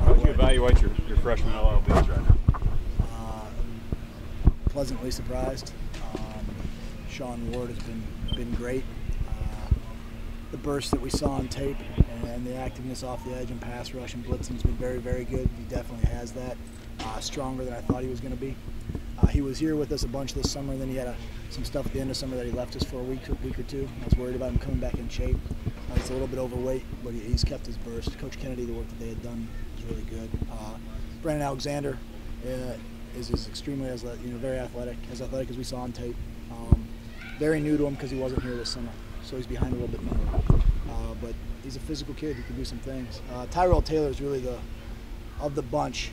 How would you evaluate your freshman LLBs right now? Pleasantly surprised. Sean Ward has been great. The burst that we saw on tape and the activeness off the edge and pass rush and blitzing has been very, very good. He definitely has that. Stronger than I thought he was going to be. He was here with us a bunch this summer, and then he had some stuff at the end of summer that he left us for a week or two. I was worried about him coming back in shape. He's a little bit overweight, but he's kept his burst. Coach Kennedy, the work that they had done was really good. Brandon Alexander is extremely very athletic, as athletic as we saw on tape. Very new to him because he wasn't here this summer, so he's behind a little bit more. But he's a physical kid. He can do some things. Tyrell Taylor is really of the bunch,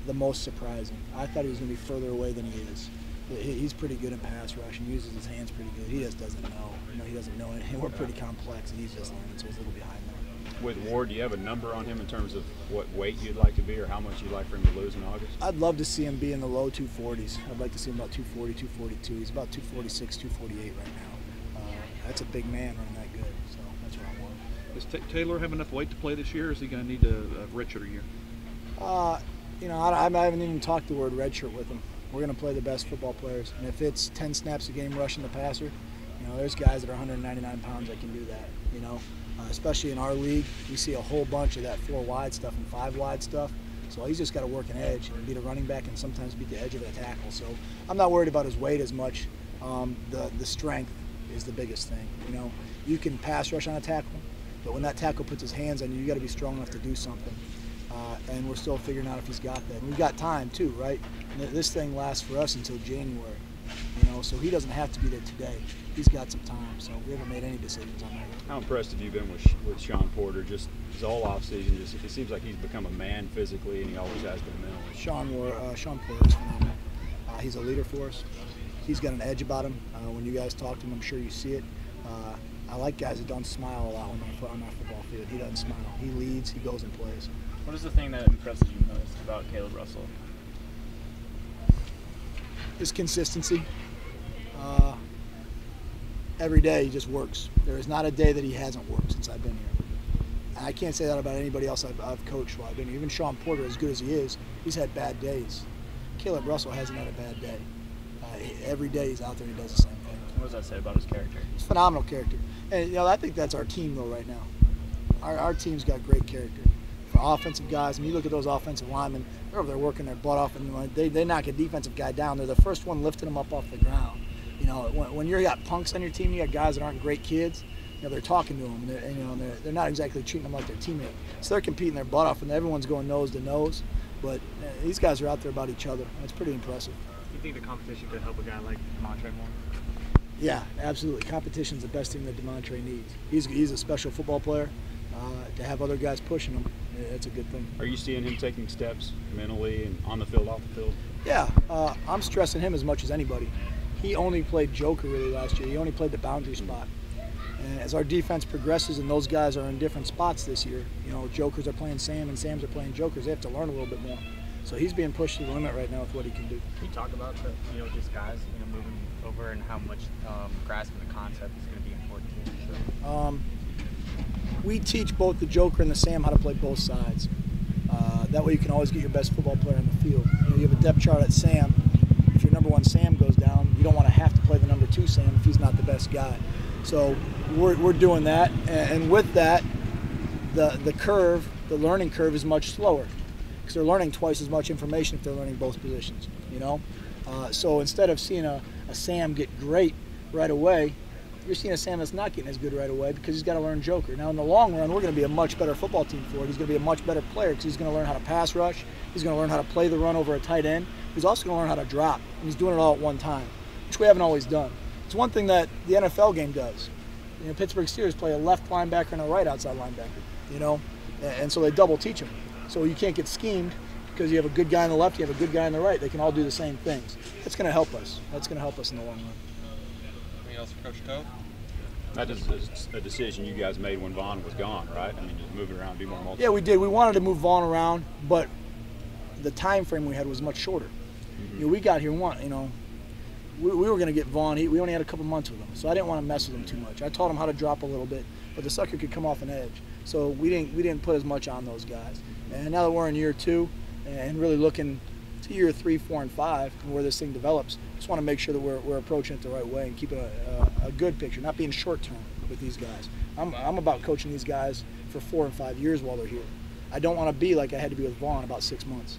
the most surprising. I thought he was going to be further away than he is. He's pretty good in pass rush and uses his hands pretty good. He just doesn't know. He doesn't know anything. We're pretty complex, and he's just learning, so he's a little behind there. With Ward, do you have a number on him in terms of what weight you'd like to be or how much you'd like for him to lose in August? I'd love to see him be in the low 240s. I'd like to see him about 240, 242. He's about 246, 248 right now. That's a big man running that good, so that's what I want. Does Taylor have enough weight to play this year, or is he going to need a redshirt year? I haven't even talked the word redshirt with him. We're going to play the best football players, and if it's 10 snaps a game rushing the passer, there's guys that are 199 pounds that can do that. Especially in our league, we see a whole bunch of that 4 wide stuff and 5 wide stuff. So he's just got to work an edge and beat a running back and sometimes beat the edge of a tackle. So I'm not worried about his weight as much. The strength is the biggest thing. You can pass rush on a tackle, but when that tackle puts his hands on you, you got to be strong enough to do something. And we're still figuring out if he's got that. And we've got time too, right? And this thing lasts for us until January. So he doesn't have to be there today. He's got some time, so we haven't made any decisions on that. How impressed have you been with Sean Porter? Just his whole offseason, it seems like he's become a man physically, and he always has been mentally. Sean Porter is phenomenal. He's a leader for us. He's got an edge about him. When you guys talk to him, I'm sure you see it. I like guys that don't smile a lot on our football field. He doesn't smile. He leads. He goes and plays. What is the thing that impresses you most about Caleb Russell? His consistency. Every day he just works. There is not a day that he hasn't worked since I've been here. And I can't say that about anybody else I've coached while I've been here. Even Sean Porter, as good as he is, he's had bad days. Caleb Russell hasn't had a bad day. Every day he's out there and he does the same thing. What does that say about his character? He's a phenomenal character. And I think that's our team though right now. Our team's got great character. For offensive guys, you look at those offensive linemen, they're over there working their butt off, and they knock a defensive guy down. They're the first one lifting him up off the ground. When you got punks on your team, you got guys that aren't great kids. They're talking to them, and they're not exactly treating them like their teammate. So they're competing their butt off, and everyone's going nose to nose. But these guys are out there about each other. It's pretty impressive. Do you think the competition could help a guy like Demontre more? Yeah, absolutely. Competition's the best thing that Demontre needs. He's a special football player. To have other guys pushing him, it's a good thing. Are you seeing him taking steps mentally and on the field, off the field? Yeah, I'm stressing him as much as anybody. He only played Joker really last year. He only played the boundary spot. And as our defense progresses and those guys are in different spots this year, Jokers are playing Sam and Sams are playing Jokers. They have to learn a little bit more. So he's being pushed to the limit right now with what he can do. Can you talk about just guys moving over and how much grasping the concept is going to be important to you? We teach both the Joker and the Sam how to play both sides. That way you can always get your best football player on the field. You have a depth chart at Sam. If your number 1 Sam goes down, you don't want to have to play the number 2 Sam if he's not the best guy. So we're doing that, and with that, the learning curve is much slower because they're learning twice as much information if they're learning both positions. So instead of seeing a Sam get great right away, you're seeing a Sam that's not getting as good right away because he's got to learn Joker. Now, in the long run, we're going to be a much better football team for it. He's going to be a much better player because he's going to learn how to pass rush. He's going to learn how to play the run over a tight end. He's also going to learn how to drop. And he's doing it all at one time, which we haven't always done. It's one thing that the NFL game does. Pittsburgh Steelers play a left linebacker and a right outside linebacker, and so they double teach them. So you can't get schemed because you have a good guy on the left, you have a good guy on the right. They can all do the same things. That's going to help us. That's going to help us in the long run. Anything else for Coach Toth? That is a decision you guys made when Vaughn was gone, right? Just move it around, do more multiple. Yeah, we did. We wanted to move Vaughn around, but the time frame we had was much shorter. Mm-hmm. We got here, we were going to get Vaughn. We only had a couple months with him, so I didn't want to mess with him too much. I taught him how to drop a little bit, but the sucker could come off an edge. So we didn't put as much on those guys. And now that we're in year 2 and really looking to year 3, 4, and 5 and where this thing develops, just want to make sure that we're approaching it the right way and keeping a good picture, not being short term with these guys. I'm about coaching these guys for 4 and 5 years while they're here. I don't want to be like I had to be with Vaughn about 6 months.